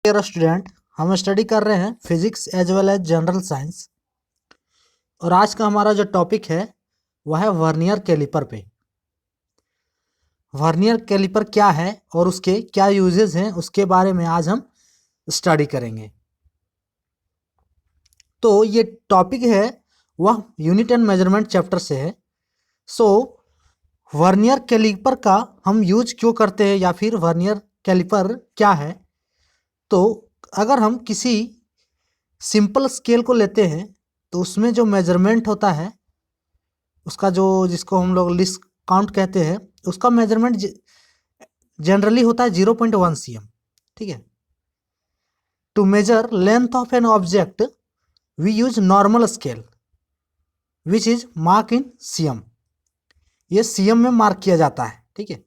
Dear student, हम study कर रहे हैं physics as well as general science. और आज का हमारा जो टॉपिक है वह है वर्नियर कैलिपर पे। वर्नियर कैलिपर क्या है और उसके क्या यूजेस हैं उसके बारे में आज हम स्टडी करेंगे। तो ये टॉपिक है वह यूनिट एंड मेजरमेंट चैप्टर से है। सो वर्नियर कैलिपर का हम यूज क्यों करते हैं या फिर वर्नियर कैलिपर क्या है। तो अगर हम किसी सिंपल स्केल को लेते हैं तो उसमें जो मेजरमेंट होता है उसका जो जिसको हम लोग लिस्ट काउंट कहते हैं उसका मेजरमेंट जनरली होता है 0.1 cm। ठीक है। To measure length of an object we use normal scale which is mark in cm। ये cm में मार्क किया जाता है। ठीक है।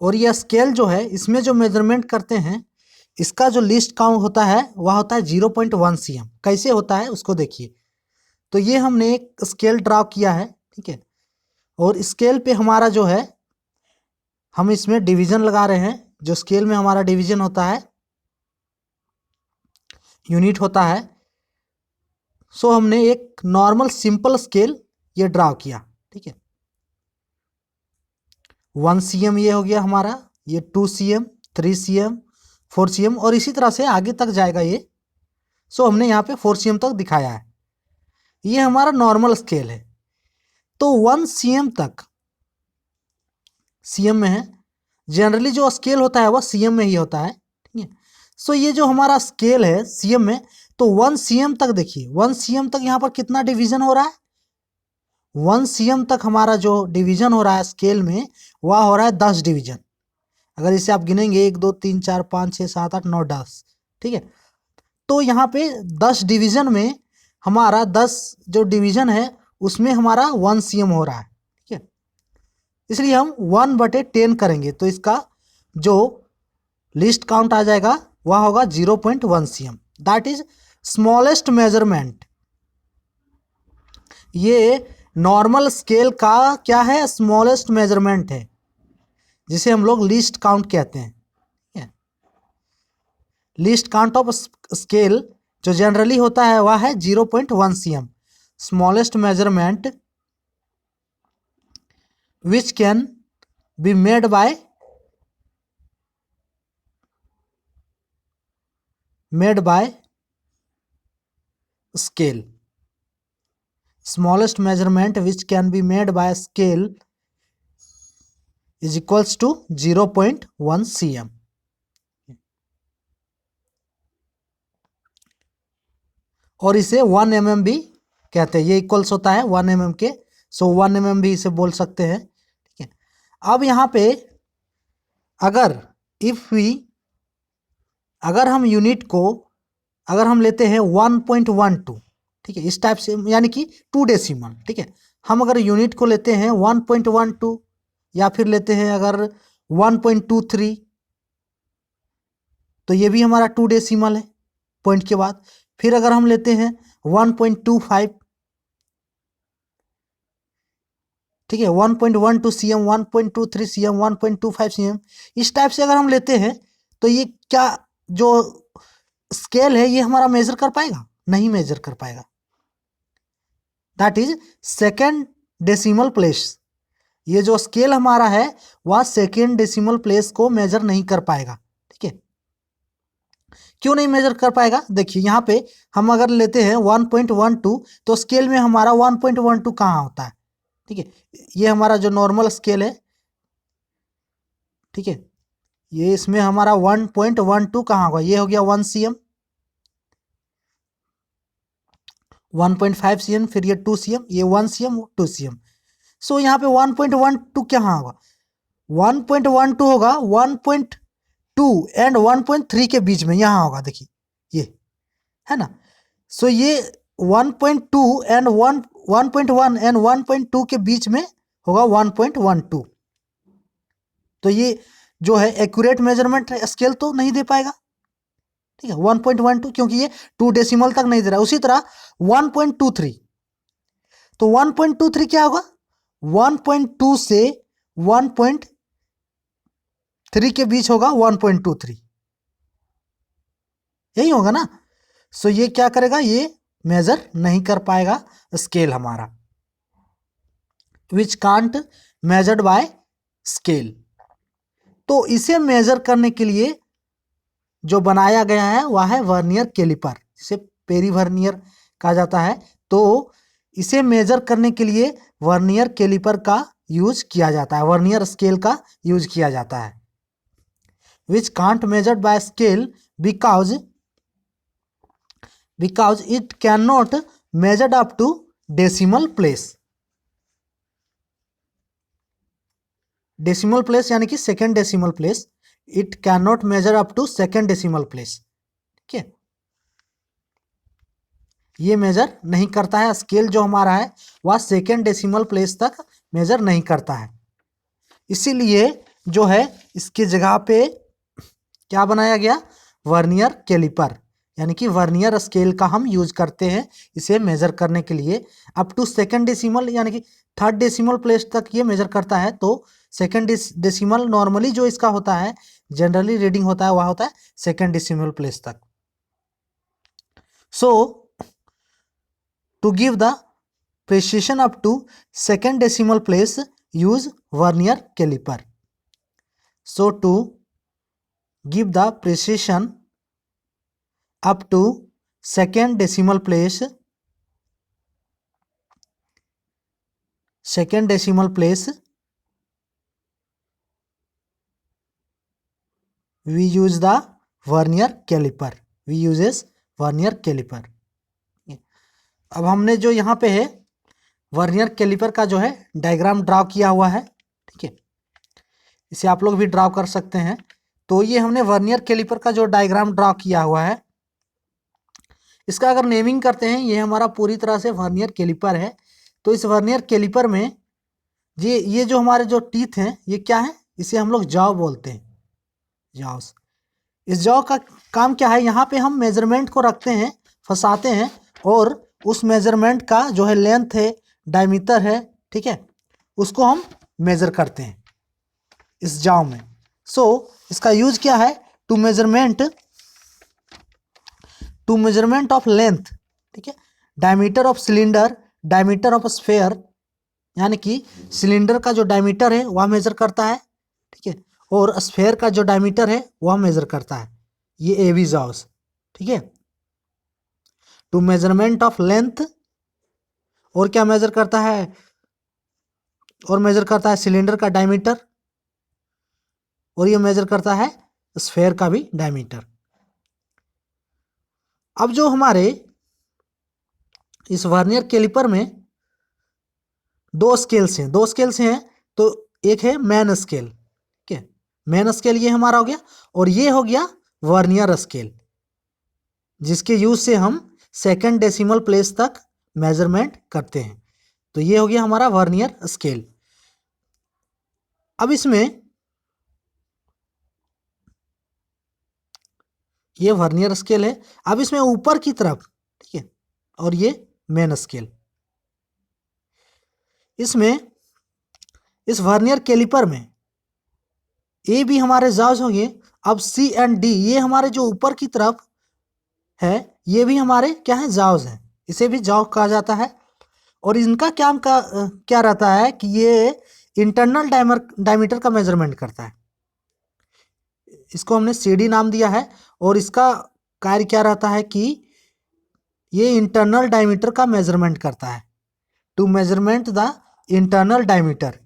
और यह स्केल जो है इसमें जो मेजरमेंट करते हैं इसका जो लिस्ट काउंट होता है वह होता है 0.1 cm। कैसे होता है उसको देखिए। तो ये हमने एक स्केल ड्रा किया है। ठीक है। और स्केल पे हमारा जो है हम इसमें डिवीजन लगा रहे हैं। जो स्केल में हमारा डिवीजन होता है यूनिट होता है। सो हमने एक नॉर्मल सिंपल स्केल ये ड्रा किया। ठीक है। 1 cm ये हो गया हमारा, ये 2 cm, 3 cm, 4 cm और इसी तरह से आगे तक जाएगा ये। सो हमने यहाँ पे 4 cm तक दिखाया है। ये हमारा नॉर्मल स्केल है। तो 1 cm तक cm में है। जनरली जो स्केल होता है वह cm में ही होता है। ठीक है। सो ये जो हमारा स्केल है cm में, तो 1 cm तक देखिए 1 cm तक यहाँ पर कितना डिवीजन हो रहा है। 1 cm तक हमारा जो डिवीजन हो रहा है स्केल में वह हो रहा है 10 डिवीजन। अगर इसे आप गिनेंगे 1 2 3 4 5 6 7 8 9 10। ठीक है। तो यहाँ पे 10 डिवीजन में हमारा 10 जो डिवीजन है उसमें हमारा 1 cm हो रहा है। ठीक है। इसलिए हम 1/10 करेंगे तो इसका जो लिस्ट काउंट आ जाएगा वह होगा 0.1 cm। That is smallest measurement. ये नॉर्मल स्केल का क्या है, स्मॉलेस्ट मेजरमेंट है जिसे हम लोग लिस्ट काउंट कहते हैं। लिस्ट काउंट ऑफ स्केल जो जनरली होता है वह है 0.1 cm। Smallest measurement which can be made by scale। smallest measurement which can be made by a scale is equals to 0.1 cm। और इसे 1 mm भी कहते हैं। ये इक्वल्स होता है 1 mm के। सो 1 mm भी इसे बोल सकते हैं। ठीक है। अब यहाँ पे अगर अगर हम यूनिट को अगर हम लेते हैं 1.12, ठीक है, इस टाइप से यानी कि 2 डेसिमल। ठीक है। हम अगर यूनिट को लेते हैं 1.12 या फिर लेते हैं अगर 1.23 तो ये भी हमारा 2 डेसिमल है पॉइंट के बाद। फिर अगर हम लेते हैं 1.25, ठीक है, 1.12 cm, 1.23 cm, 1.25 cm, इस टाइप से अगर हम लेते हैं तो ये क्या जो स्केल है ये हमारा मेजर कर पाएगा? नहीं मेजर कर पाएगा। That is second decimal place. ये जो स्केल हमारा है वह सेकेंड डेसिमल प्लेस को मेजर नहीं कर पाएगा। ठीक है। क्यों नहीं मेजर कर पाएगा? देखिए यहाँ पे हम अगर लेते हैं 1.12 तो स्केल में हमारा 1.12 कहाँ होता है? ठीक है। ये हमारा जो नॉर्मल स्केल है, ठीक है, ये इसमें हमारा 1.12 कहाँ होगा? ये हो गया 1 cm, 1.5 cm, फिर ये 2 cm, ये 1 cm, 2 cm। सो यहाँ पे 1.12 कहाँ होगा? 1.12 होगा 1.2 एंड 1.3 के बीच में, यहाँ होगा। देखिए ये है ना। सो ये 1.2 एंड 1.1 एंड 1.2 के बीच में होगा 1.12। तो ये जो है एक्यूरेट मेजरमेंट स्केल तो नहीं दे पाएगा। ठीक है। 1.12 क्योंकि ये 2 डेसिमल तक नहीं दे रहा। उसी तरह 1.23, तो 1.23 क्या होगा? 1.2 से 1.3 3 के बीच होगा 1.23, यही होगा ना। सो ये क्या करेगा, ये मेजर नहीं कर पाएगा स्केल हमारा, विच कांट मेजर्ड बाय स्केल। तो इसे मेजर करने के लिए जो बनाया गया है वह है वर्नियर कैलिपर, जिसे पेरी वर्नियर कहा जाता है। तो इसे मेजर करने के लिए वर्नियर कैलिपर का यूज किया जाता है, वर्नियर स्केल का यूज किया जाता है। Which can't measured by scale because it can not measured up to decimal place. Decimal place यानी कि second decimal place, it can not measure up to second decimal place. ठीक है, ये major नहीं करता है, स्केल जो हमारा है वह सेकेंड डेसिमल प्लेस तक मेजर नहीं करता है। इसीलिए जो है इसकी जगह पे क्या बनाया गया, वर्नियर कैलिपर, यानी कि वर्नियर स्केल का हम यूज करते हैं इसे मेजर करने के लिए। अप टू सेकेंड डेसिमल यानी कि थर्ड डेसिमल प्लेस तक ये मेजर करता है। तो सेकेंड डेसिमल नॉर्मली जो इसका होता है, जनरली रीडिंग होता है, वह होता है सेकेंड डेसिमल प्लेस तक। So to give the precision up to second decimal place use vernier calliper. So to give the precision up to second decimal place we use the vernier caliper, अब हमने जो यहाँ पे है vernier caliper का जो है डायग्राम ड्रा किया हुआ है। ठीक है, इसे आप लोग भी ड्रा कर सकते हैं। तो ये हमने वर्नियर कैलिपर का जो डायग्राम ड्रा किया हुआ है, इसका अगर नेमिंग करते हैं, ये हमारा पूरी तरह से वर्नियर कैलिपर है। तो इस वर्नियर कैलिपर में ये जो हमारे जो टीथ हैं, ये क्या है, इसे हम लोग जॉ बोलते हैं, जॉस। इस जॉ का काम क्या है, यहाँ पे हम मेजरमेंट को रखते हैं, फंसाते हैं, और उस मेजरमेंट का जो है लेंथ है, डायमीटर है, ठीक है, उसको हम मेजर करते हैं इस जॉ में। सो इसका यूज क्या है, टू मेजरमेंट ऑफ लेंथ, ठीक है, diameter of cylinder, diameter of sphere, यानी कि सिलेंडर का जो डायमीटर है वह मेजर करता है, ठीक है, और स्फेयर का जो डायमीटर है वह मेजर करता है, ये एवी जॉस। ठीक है, टू मेजरमेंट ऑफ लेंथ, और क्या मेजर करता है, और मेजर करता है सिलेंडर का डायमीटर, और ये मेजर करता है स्फेयर का भी डायमीटर। अब जो हमारे इस वर्नियर कैलिपर में दो स्केल्स हैं, तो एक है मेन स्केल, ठीक है, मेन स्केल ये हमारा हो गया, और ये हो गया वर्नियर स्केल, जिसके यूज से हम सेकेंड डेसिमल प्लेस तक मेजरमेंट करते हैं। तो ये हो गया हमारा वर्नियर स्केल। अब इसमें ये वर्नियर स्केल है, अब इसमें ऊपर की तरफ, ठीक है, और ये मेन स्केल, इसमें इस वर्नियर कैलिपर में ए भी हमारे जाज होंगे। अब सी एंड डी ये हमारे जो ऊपर की तरफ है, ये भी हमारे क्या है, जाज हैं, इसे भी जाव कहा जाता है। और इनका क्या रहता है कि ये इंटरनल डायमीटर का मेजरमेंट करता है, इसको हमने सीडी नाम दिया है। और इसका कार्य क्या रहता है कि ये इंटरनल डायमीटर का मेजरमेंट करता है, to measurement the internal diameter.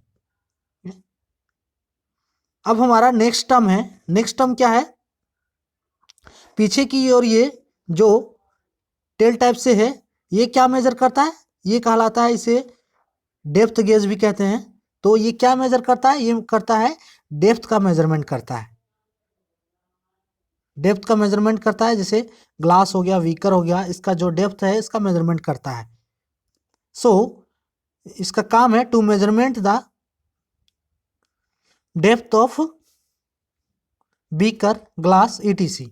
अब हमारा नेक्स्ट टर्म है, नेक्स्ट टर्म क्या है, पीछे की ओर ये जो टेल टाइप से है, ये क्या मेजर करता है, ये कहलाता है, इसे डेप्थ गेज भी कहते हैं। तो ये क्या मेजर करता है, ये करता है डेप्थ का मेजरमेंट करता है, डेप्थ का मेजरमेंट करता है, जैसे ग्लास हो गया, वीकर हो गया, इसका जो डेप्थ है इसका मेजरमेंट करता है। सो इसका काम है to measurement the depth of beaker, glass, ETC,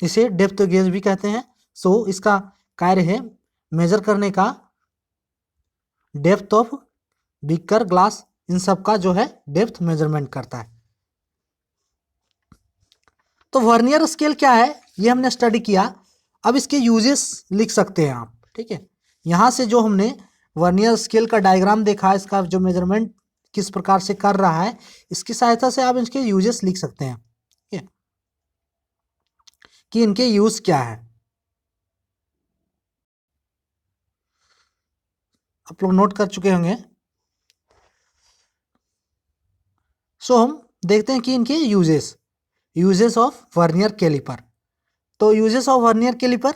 इसे डेप्थ गेज भी कहते हैं। सो इसका कार्य है मेजर करने का डेप्थ ऑफ बीकर, ग्लास, इन सब का जो है डेप्थ मेजरमेंट करता है। तो वर्नियर स्केल क्या है ये हमने स्टडी किया। अब इसके यूजेस लिख सकते हैं आप, ठीक है। यहाँ से जो हमने वर्नियर स्केल का डायग्राम देखा, इसका जो मेजरमेंट किस प्रकार से कर रहा है, इसकी सहायता से आप इसके यूजेस लिख सकते हैं, ठीक है, कि इनके यूज क्या है। आप लोग नोट कर चुके होंगे। सो हम देखते हैं कि इनके यूजेस ऑफ वर्नियर कैलिपर। तो uses of vernier caliper,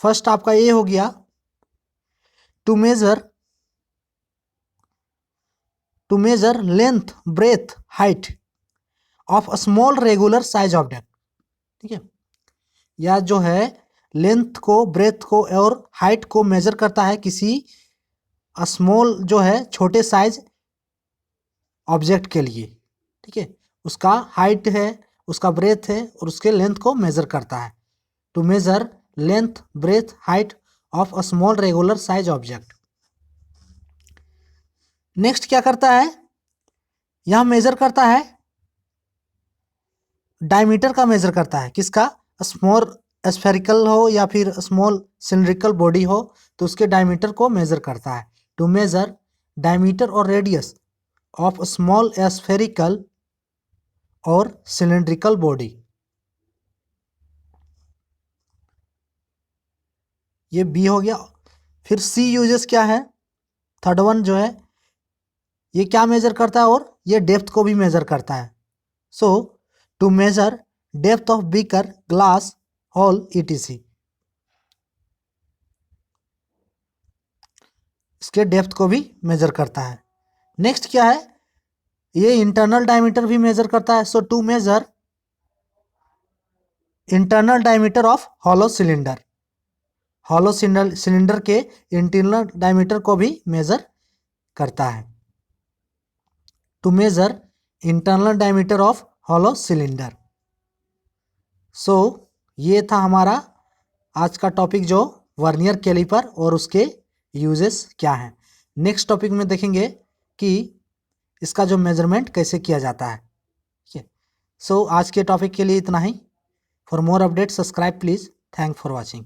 first आपका ये हो गया to measure length breadth height of a small regular size object, ठीक है। या जो है लेंथ को, ब्रेथ को और हाइट को मेजर करता है किसी स्मॉल जो है छोटे साइज ऑब्जेक्ट के लिए, ठीक है। उसका हाइट है, उसका ब्रेथ है और उसके लेंथ को मेजर करता है। To measure length breadth height of a small regular size object. Next क्या करता है, यह मेजर करता है डायमीटर का, मेजर करता है किसका, स्मॉल स्फेरिकल हो या फिर स्मॉल सिलिंड्रिकल बॉडी हो तो उसके डायमीटर को मेजर करता है। टू मेजर डायमीटर और रेडियस ऑफ स्मॉल स्फेरिकल और सिलिंड्रिकल बॉडी। ये बी हो गया। फिर सी यूजेस क्या है, थर्ड वन जो है, ये क्या मेजर करता है, और ये डेप्थ को भी मेजर करता है। So to measure depth of beaker glass hole ETC, इसके डेप्थ को भी मेजर करता है। नेक्स्ट क्या है, ये इंटरनल डायमीटर भी मेजर करता है। So to measure internal diameter of hollow cylinder, hollow cylinder के इंटरनल डायमीटर को भी मेजर करता है। To measure internal diameter of hollow cylinder. So ये था हमारा आज का टॉपिक, जो वर्नियर कैलिपर और उसके यूजेस क्या हैं। नेक्स्ट टॉपिक में देखेंगे कि इसका जो मेजरमेंट कैसे किया जाता है, ठीक है। सो आज के टॉपिक के लिए इतना ही। For more update subscribe please. Thank for watching.